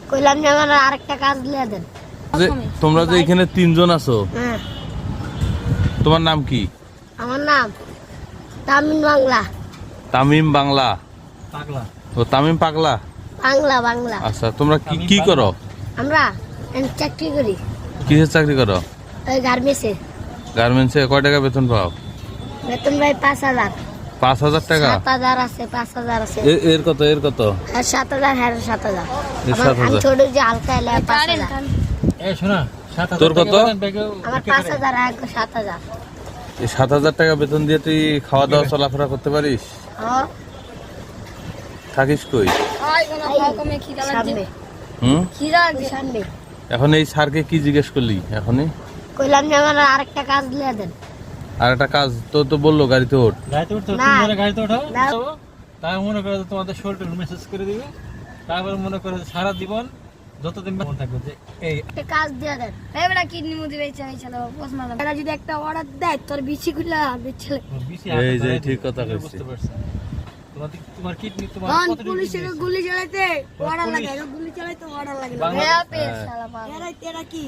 কইলাম যে আমার আরেকটা কাজ দিয়ে দেন। তোমরা যে এখানে তিনজন আছো, হ্যাঁ, তোমার নাম কি? আমার নাম তামিম বাংলা। তামিম বাংলা? পাগলা। ও তামিম পাগলা। বাংলা বাংলা। আচ্ছা, তোমরা কি কি করো? আমরা চাকরি করি, কিসের চাকরি করো? ওই গার্মেন্টসে। গার্মেন্টসে কয় টাকা বেতন পাও? বেতন ভাই 5,000। 5,000 টাকা? 7,000 আছে, 5,000 আছে। এর কত? এর কত? 7,000, হ্যাঁ 7,000। এর 7,000 আমি ছোট যে হালকা এলে 5,000। এই শোনা, 7,000 তোর কত? আমার 5,000 আর 7,000। এই 7,000 টাকা বেতন দিয়ে তুই খাওয়া দাওয়া চলাফেরা করতে পারিস? হ্যাঁ, থাকিস কই? সামনে হুম? সামনে। এখন এই স্যারকে কি জিজ্ঞেস করলি এখনই? কইলাম যে আমার আরেকটা কাজ দিয়ে দেন। আর একটা কাজ তো বললো গাড়িতে ওঠ। গাড়িতে উঠতে না। তিনজনে গাড়িতে ওঠো, না। তাই মনে করে যে তোমাদের শরীরটা মেসেজ করে দিবে। তারপর মনে করে যে সারা জীবন যতদিন মনে থাকবে যে এই একটা কাজ দিয়ে দেন। এবারে কিডনি মুদি বেচে চালাবো পোস্ট মারলাম। এরা যদি একটা অর্ডার দেয় তোর বিচি খুলে বেচলে বেশি এই যে হাত ঠিক কথা ধরে কইছি। বুঝতে পারছি। তোমার কিডনি তোমার তখন কতটুকু পুলিশের kidney আছে? গুলি চালাইতে অর্ডার পুলিশ। লাগে, গুলি চালাইতে অর্ডার লাগে না। বাংলা- এরা পেয়ে শালা পাগল। এরা কি